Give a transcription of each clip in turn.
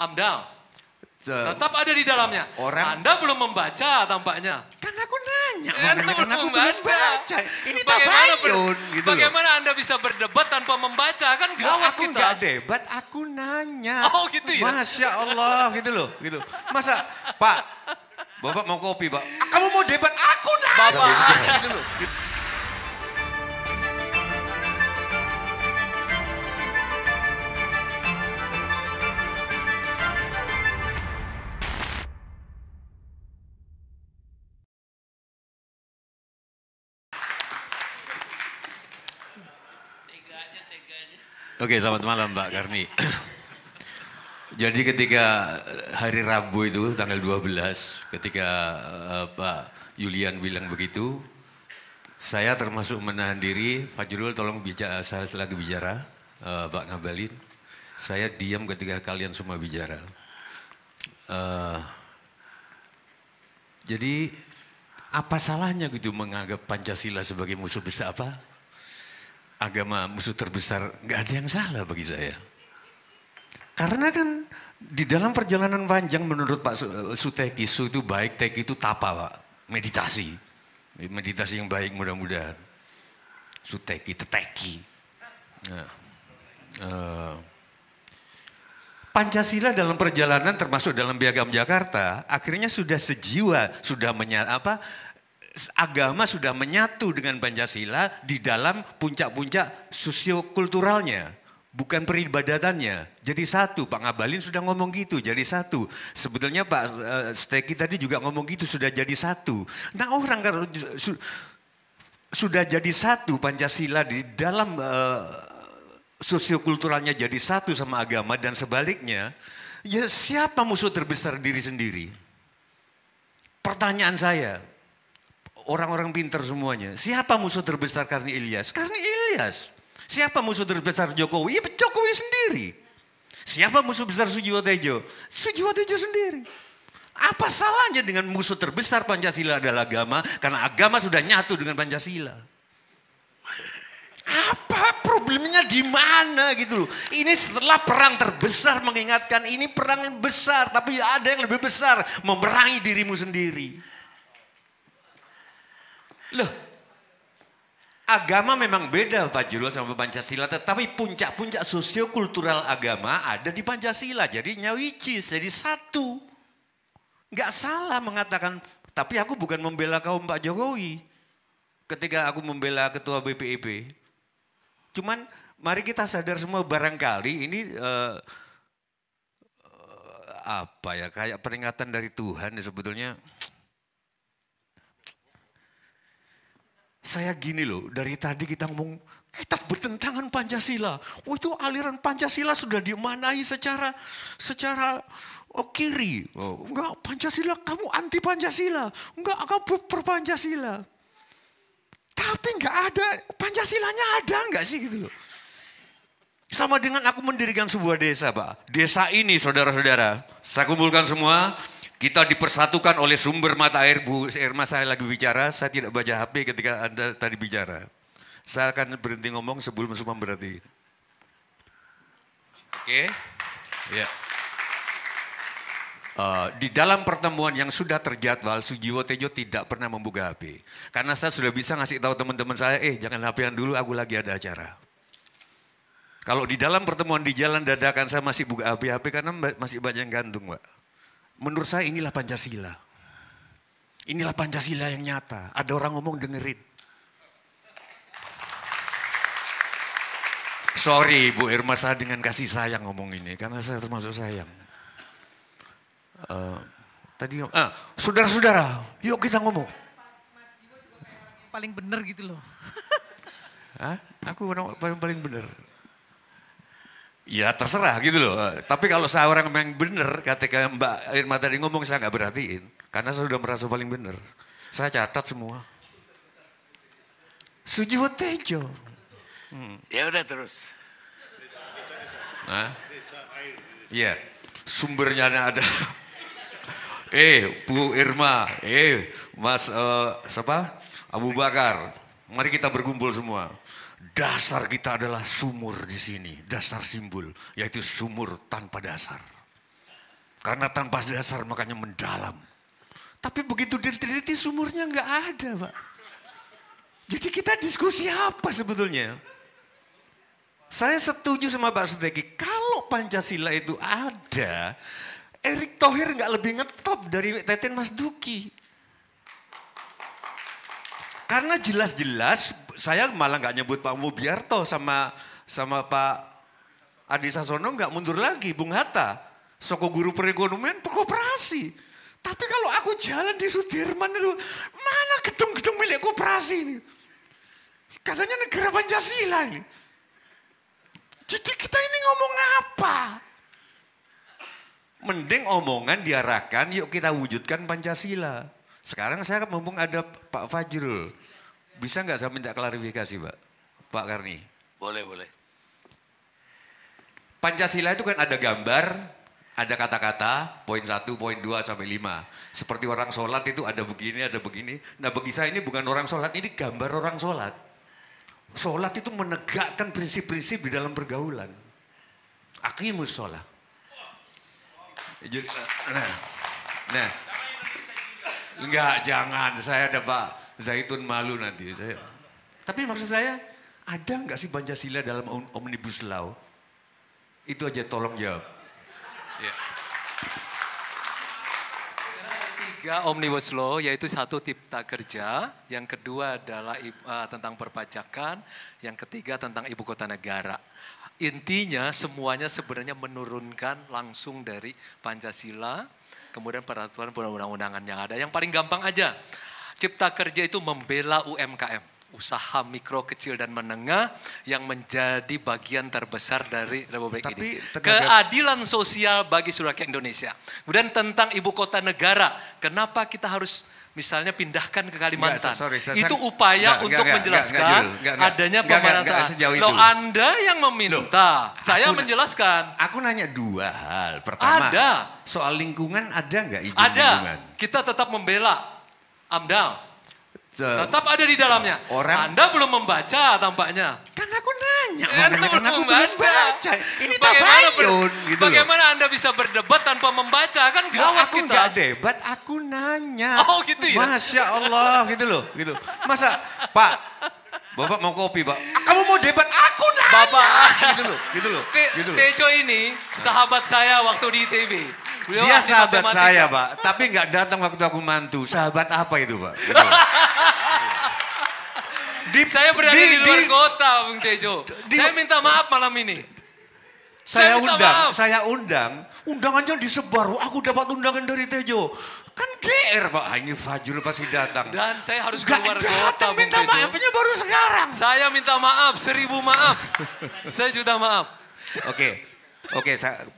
AMDAL. Tetap ada di dalamnya. Anda belum membaca tampaknya. Kan aku nanya, Anda makanya aku belum baca. Ini tabayun gitu loh. Bagaimana Anda bisa berdebat tanpa membaca? Kan gawat aku kita. nggak debat, aku nanya. Oh gitu ya? Masya Allah gitu loh. Gitu. Masa, Pak, Bapak mau kopi, Pak. Kamu mau debat, aku nanya. Bapak. Gitu loh. Gitu. Oke, selamat malam Mbak Karni. Jadi ketika hari Rabu itu tanggal 12, ketika Pak Julian bilang begitu, saya termasuk menahan diri. Fajrul tolong bicara, saya lagi bicara, Pak Ngabalin. Saya diam ketika kalian semua bicara. Jadi apa salahnya gitu menganggap Pancasila sebagai musuh besar apa? Agama musuh terbesar, nggak ada yang salah bagi saya. Karena kan di dalam perjalanan panjang menurut Pak Suteki, Su itu baik, Teki itu tapa Pak, meditasi. Meditasi yang baik mudah-mudahan. Suteki, Teteki. Nah, Pancasila dalam perjalanan termasuk dalam Piagam Jakarta, akhirnya sudah sejiwa, sudah agama sudah menyatu dengan Pancasila di dalam puncak-puncak sosiokulturalnya, bukan peribadatannya. Jadi satu, Pak Ngabalin sudah ngomong gitu, jadi satu. Sebetulnya Pak Steki tadi juga ngomong gitu, sudah jadi satu. Nah orang kalau sudah jadi satu Pancasila di dalam sosiokulturalnya jadi satu sama agama dan sebaliknya, ya siapa musuh terbesar diri sendiri? Pertanyaan saya. Orang-orang pintar semuanya. Siapa musuh terbesar Karni Ilyas? Karni Ilyas. Siapa musuh terbesar Jokowi? Ya Jokowi sendiri. Siapa musuh besar Sujiwo Tejo? Sujiwo Tejo sendiri. Apa salahnya dengan musuh terbesar Pancasila adalah agama? Karena agama sudah nyatu dengan Pancasila. Apa problemnya di mana gitu loh. Ini setelah perang terbesar mengingatkan ini perang yang besar. Tapi ada yang lebih besar. Memerangi dirimu sendiri. Loh, agama memang beda Pak Julul sama Pancasila, tetapi puncak-puncak sosiokultural agama ada di Pancasila. Jadi nyawicis, jadi satu. Nggak salah mengatakan, tapi aku bukan membela kaum Pak Jokowi. Ketika aku membela ketua BPIP. Cuman mari kita sadar semua barangkali ini apa ya, kayak peringatan dari Tuhan ya sebetulnya. Saya gini loh, dari tadi kita ngomong, kita bertentangan Pancasila. Oh itu aliran Pancasila sudah dimanai secara kiri. Oh, enggak, Pancasila, kamu anti Pancasila. Enggak, kamu per Pancasila. Tapi enggak ada, Pancasilanya ada enggak sih gitu loh. Sama dengan aku mendirikan sebuah desa Pak. Desa ini saudara-saudara, saya kumpulkan semua. Kita dipersatukan oleh sumber mata air. Bu Irma saya lagi bicara, saya tidak baca HP ketika Anda tadi bicara. Saya akan berhenti ngomong sebelum semua berarti. Oke? Ya. Di dalam pertemuan yang sudah terjadwal, Sujiwo Tejo tidak pernah membuka HP. Karena saya sudah bisa ngasih tahu teman-teman saya, jangan HP-an dulu, aku lagi ada acara. Kalau di dalam pertemuan di jalan dadakan saya masih buka HP karena masih banyak yang gantung Pak. Menurut saya inilah Pancasila. Inilah Pancasila yang nyata. Ada orang ngomong dengerin. Sorry Bu Irma, saya dengan kasih sayang ngomong ini. Karena saya termasuk sayang. Saudara-saudara, yuk kita ngomong. Mas Jiwo juga kayak orang yang paling benar gitu loh. Hah? Aku orang paling benar. Ya terserah gitu loh. Tapi kalau saya orang yang benar, ketika Mbak Irma tadi ngomong saya nggak perhatiin. Karena saya sudah merasa paling benar. Saya catat semua. Sujiwo Tejo. Ya udah terus. Nah, iya. Sumbernya ada. Bu Irma, Mas Abu Bakar. Mari kita berkumpul semua. Dasar kita adalah sumur di sini, dasar simbol, yaitu sumur tanpa dasar. Karena tanpa dasar makanya mendalam. Tapi begitu diteliti sumurnya nggak ada, Pak. Jadi kita diskusi apa sebetulnya? Saya setuju sama Pak Suteki, kalau Pancasila itu ada, Erick Thohir nggak lebih ngetop dari Teten Mas Duki. Karena jelas-jelas saya malah nggak nyebut Pak Mubiarto sama Pak Adi Sasono nggak mundur lagi, Bung Hatta. Soko guru perekonomian koperasi. Tapi kalau aku jalan di Sudirman itu, mana gedung-gedung milik koperasi ini? Katanya negara Pancasila ini. Jadi kita ini ngomong apa? Mending omongan diarahkan, yuk kita wujudkan Pancasila. Sekarang saya mumpung ada Pak Fajrul. Bisa nggak saya minta klarifikasi, Pak Karni? Boleh, boleh. Pancasila itu kan ada gambar, ada kata-kata, poin 1, poin 2, sampai 5. Seperti orang sholat itu ada begini, ada begini. Nah bagi saya ini bukan orang sholat, ini gambar orang sholat. Sholat itu menegakkan prinsip-prinsip di dalam pergaulan. Aqimus sholat. Nah, enggak, jangan. Saya ada Pak Zaitun malu nanti. Tapi maksud saya, ada enggak sih Pancasila dalam Omnibus Law? Itu aja tolong jawab. Ya. 3 Omnibus Law, yaitu 1 Cipta Kerja, yang kedua adalah tentang perpajakan, yang ketiga tentang ibu kota negara. Intinya semuanya sebenarnya menurunkan langsung dari Pancasila, kemudian peraturan perundang-undangan yang ada. Yang paling gampang aja, Cipta Kerja itu membela UMKM, usaha mikro, kecil, dan menengah yang menjadi bagian terbesar dari Republik ini. Keadilan sosial bagi seluruh rakyat Indonesia. Kemudian tentang ibu kota negara, kenapa kita harus misalnya pindahkan ke Kalimantan? Itu upaya untuk menjelaskan adanya pemerataan. Loh, Anda yang meminta, saya menjelaskan. Aku nanya 2 hal. Pertama, soal lingkungan ada nggak izin lingkungan? Kita tetap membela AMDAL. Tetap ada di dalamnya. Anda belum membaca tampaknya. Kan aku nanya, Anda belum membaca. Ini tabayun gitu. Bagaimana Anda bisa berdebat tanpa membaca? Kan gawat aku kita. Aku debat, aku nanya. Oh gitu ya? Masya Allah gitu loh. Gitu. Masa, Pak, Bapak mau kopi, Pak. Kamu mau debat, aku nanya. Bapak. Gitu loh. Gitu loh. Tejo ini sahabat saya waktu di ITB. Dia sahabat saya, Pak. Tapi nggak datang waktu aku mantu. Sahabat apa itu, Pak? Gitu. Saya berada di luar kota, Bung Tejo. Saya minta maaf malam ini. Saya undang. Undangannya disebar. Aku dapat undangan dari Tejo. Kan GR, Pak. Ini Fajrul pasti datang. Dan saya harus keluar kota, Bung minta Tejo. Maafnya baru sekarang. Saya minta maaf, 1000 maaf. 1 juta maaf. Oke,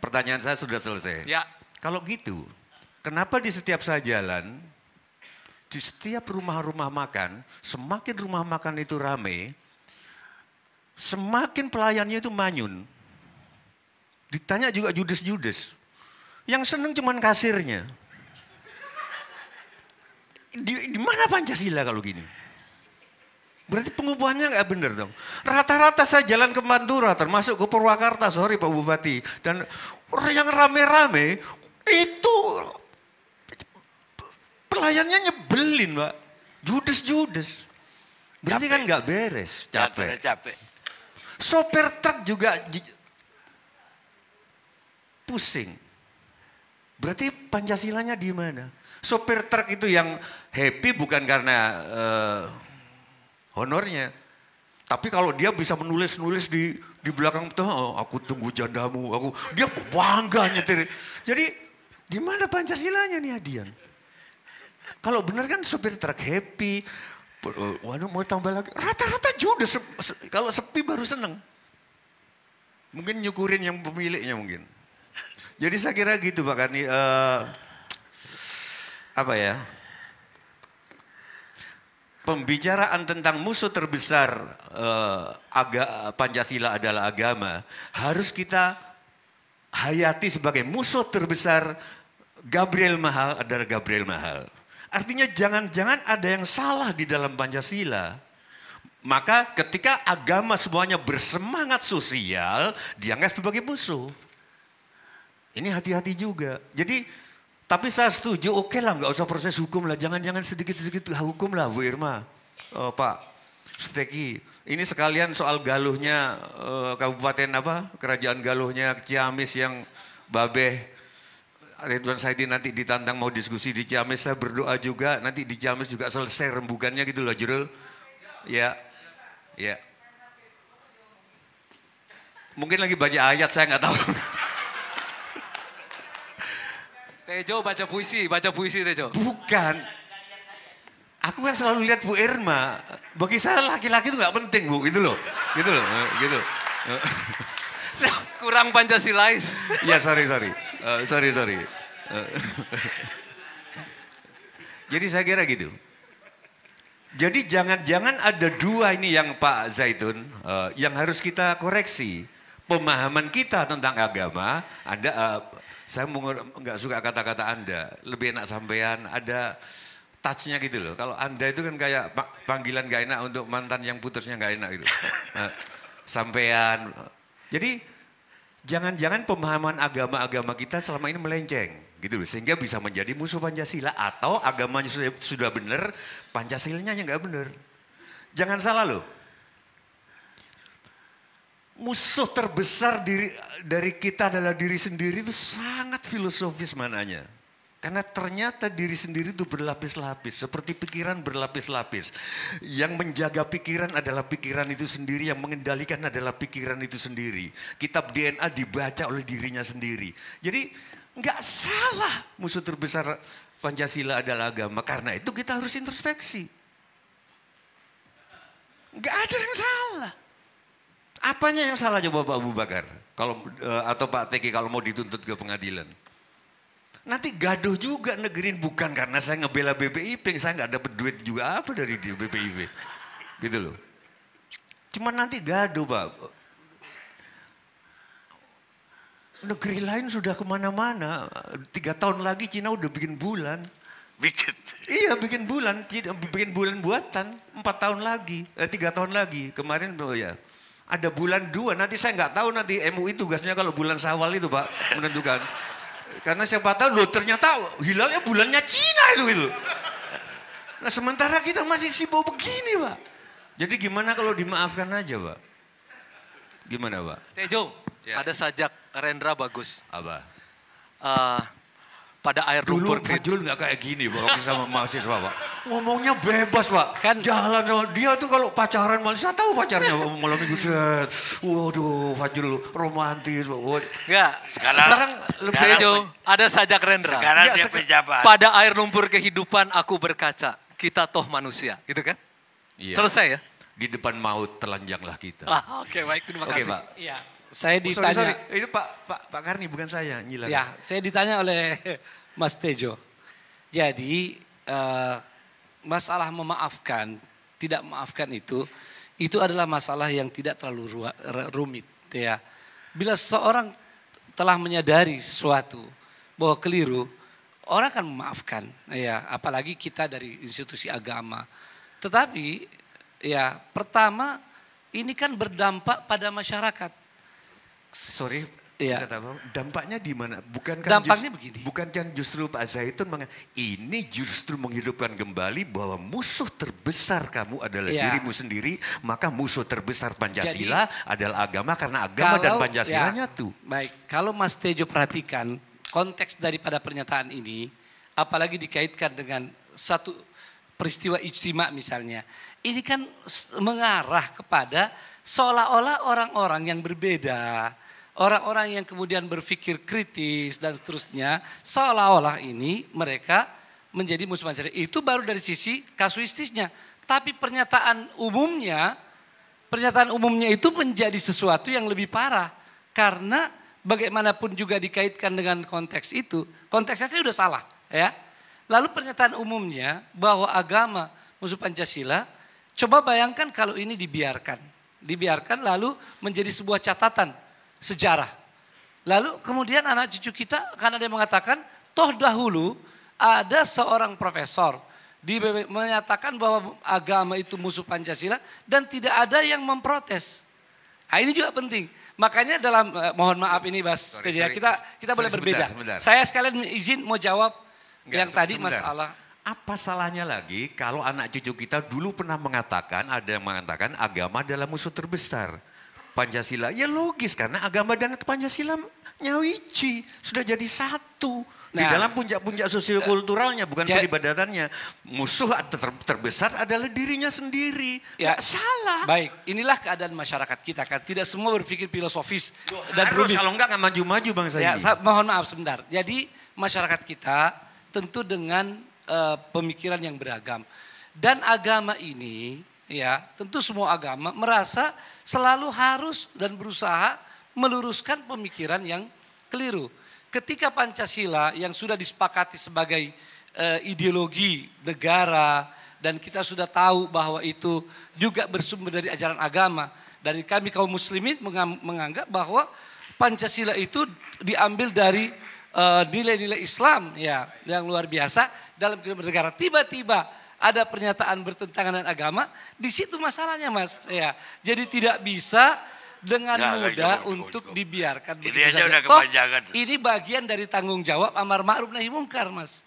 pertanyaan saya sudah selesai. Ya. Kalau gitu, kenapa di setiap saya jalan, di setiap rumah-rumah makan, semakin rumah makan itu rame, semakin pelayannya itu manyun. Ditanya juga judes-judes. Yang seneng cuman kasirnya. Di mana Pancasila kalau gini? Berarti pengupahannya nggak benar dong. Rata-rata saya jalan ke Pantura, termasuk ke Purwakarta, sorry Pak Bupati. Dan yang rame-rame, itu pelayannya nyebelin, Pak. Judes-judes. Berarti kan nggak beres, capek. Sopir truk juga pusing. Berarti Pancasilanya di mana? Sopir truk itu yang happy bukan karena honornya. Tapi kalau dia bisa menulis-nulis di belakang, oh, aku tunggu jandamu, dia bangga nyetir. Jadi di mana Pancasilanya nih Adian? Kalau benar kan sopir truk happy, waduh mau tambah lagi. Rata-rata judes, kalau sepi baru seneng. Mungkin nyukurin yang pemiliknya mungkin. Jadi saya kira gitu Pak Karni. Apa ya? Pembicaraan tentang musuh terbesar Pancasila adalah agama. Harus kita hayati sebagai musuh terbesar Gabriel Mahal adalah Gabriel Mahal. Artinya jangan-jangan ada yang salah di dalam Pancasila. Maka ketika agama semuanya bersemangat sosial, dianggap sebagai musuh. Ini hati-hati juga. Jadi, tapi saya setuju, oke lah nggak usah proses hukum lah. Jangan-jangan sedikit-sedikit hukum lah Bu Irma. Pak Suteki, ini sekalian soal galuhnya Kabupaten Kerajaan Galuhnya Ciamis yang Babeh Ridwan Saidi nanti ditantang mau diskusi di Ciamis. Saya berdoa juga nanti di Ciamis juga selesai rembukannya gitu loh Jurul. Ya, ya. Mungkin lagi baca ayat, saya nggak tahu. Tejo baca puisi Tejo. Bukan. Aku kan selalu lihat Bu Irma. Bagi saya laki-laki itu nggak penting Bu, gitu loh. Gitu. Kurang Pancasilais. Ya sorry. Jadi saya kira gitu. Jadi jangan-jangan ada dua ini yang Pak Zaitun yang harus kita koreksi. Pemahaman kita tentang agama, saya nggak suka kata-kata Anda, lebih enak sampean ada touch-nya gitu loh. Kalau Anda itu kan kayak panggilan gak enak untuk mantan yang putusnya gak enak gitu. Sampean. Jadi jangan-jangan pemahaman agama-agama kita selama ini melenceng gitu loh. Sehingga bisa menjadi musuh Pancasila atau agamanya sudah benar, Pancasilanya yang gak benar. Jangan salah loh. Musuh terbesar dari kita adalah diri sendiri itu sangat filosofis mananya. Karena ternyata diri sendiri itu berlapis-lapis, seperti pikiran berlapis-lapis. Yang menjaga pikiran adalah pikiran itu sendiri, yang mengendalikan adalah pikiran itu sendiri. Kitab DNA dibaca oleh dirinya sendiri. Jadi nggak salah musuh terbesar Pancasila adalah agama. Karena itu kita harus introspeksi. Nggak ada yang salah. Apanya yang salah coba Pak Abu Bakar atau Pak Teki kalau mau dituntut ke pengadilan? Nanti gaduh juga negerin, bukan karena saya ngebela BPIP, saya nggak dapat duit juga apa dari BPIP, gitu loh. Cuma nanti gaduh Pak. Negeri lain sudah kemana-mana, 3 tahun lagi Cina udah bikin bulan. Iya bikin bulan buatan, 4 tahun lagi, 3 tahun lagi, kemarin ya. Ada bulan 2, nanti saya nggak tahu nanti MUI tugasnya kalau bulan Syawal itu Pak menentukan. Karena siapa tahu loh ternyata hilalnya bulannya Cina itu gitu. Nah sementara kita masih sibuk begini Pak. Jadi gimana kalau dimaafkan aja Pak? Gimana Pak? Tejo, Ya. ada sajak Rendra bagus. Apa? Pada air Dulu lumpur Fajrul nggak kayak gini Pak, waktu sama mahasiswa Pak. Ngomongnya bebas Pak. Kan- Jalan sama dia tuh kalau pacaran malah saya tahu pacarnya malam minggu set. Waduh Fajrul romantis Pak. Enggak. Sekarang Lebih Tejo, ada sajak Rendra. Sekarang Enggak, dia pejabat. Pada air lumpur kehidupan aku berkaca. Kita toh manusia, gitu kan? Iya. Selesai ya? Di depan maut telanjanglah kita. Oke, baik, terima Oke kasih. Pak. Iya, saya Oh, ditanya. sorry. Itu Pak Karni bukan saya, Nyilan. Ya, saya ditanya oleh Mas Tejo. Jadi masalah memaafkan, tidak memaafkan itu adalah masalah yang tidak terlalu rumit. Ya, bila seorang telah menyadari sesuatu bahwa keliru, orang akan memaafkan. Ya, apalagi kita dari institusi agama. Tetapi, ya pertama ini kan berdampak pada masyarakat. Sorry, Iya. bisa tahu dampaknya di mana? Dampaknya begini. Bukan justru Pak Zaitun ini justru menghidupkan kembali bahwa musuh terbesar kamu adalah Iya. dirimu sendiri, maka musuh terbesar Pancasila adalah agama karena agama dan Pancasilanya tuh. Baik, kalau Mas Tejo perhatikan konteks daripada pernyataan ini, apalagi dikaitkan dengan satu peristiwa ijtima misalnya, ini kan mengarah kepada seolah-olah orang-orang yang berbeda, orang-orang yang kemudian berpikir kritis dan seterusnya, seolah-olah ini mereka menjadi musuh Pancasila. Itu baru dari sisi kasuistisnya. Tapi pernyataan umumnya itu menjadi sesuatu yang lebih parah. Karena bagaimanapun juga dikaitkan dengan konteks itu, konteksnya sudah salah. Ya. Lalu pernyataan umumnya bahwa agama musuh Pancasila, coba bayangkan kalau ini dibiarkan lalu menjadi sebuah catatan sejarah. Lalu kemudian anak cucu kita karena dia mengatakan toh dahulu ada seorang profesor menyatakan bahwa agama itu musuh Pancasila dan tidak ada yang memprotes. Nah, ini juga penting. Makanya dalam mohon maaf ini Mas Teja, kita boleh berbeda. Sebentar. Saya sekalian izin mau jawab yang tadi sebentar. masalah. Apa salahnya lagi kalau anak cucu kita dulu pernah mengatakan, ada yang mengatakan agama adalah musuh terbesar. Pancasila, ya logis karena agama dan Pancasila nyawiji, sudah jadi satu. Di Nah, dalam puncak-puncak sosiokulturalnya, bukan peribadatannya. Musuh terbesar adalah dirinya sendiri. Ya, Nggak salah. Baik, inilah keadaan masyarakat kita kan. Tidak semua berpikir filosofis dan Harus, rumit. kalau enggak maju-maju bangsa Ya, ini. mohon maaf sebentar. Jadi masyarakat kita tentu dengan pemikiran yang beragam. Dan agama ini, ya tentu semua agama merasa selalu harus dan berusaha meluruskan pemikiran yang keliru. Ketika Pancasila yang sudah disepakati sebagai ideologi negara dan kita sudah tahu bahwa itu juga bersumber dari ajaran agama. Dari kami kaum muslimin menganggap bahwa Pancasila itu diambil dari nilai-nilai Islam ya yang luar biasa dalam kehidupan negara. Tiba-tiba ada pernyataan bertentangan dengan agama, di situ masalahnya Mas. Ya, jadi tidak bisa dengan mudah untuk dibiarkan Ini begitu aja saja. udah Toh, kepanjangan. ini bagian dari tanggung jawab amar ma'ruf nahi mungkar Mas.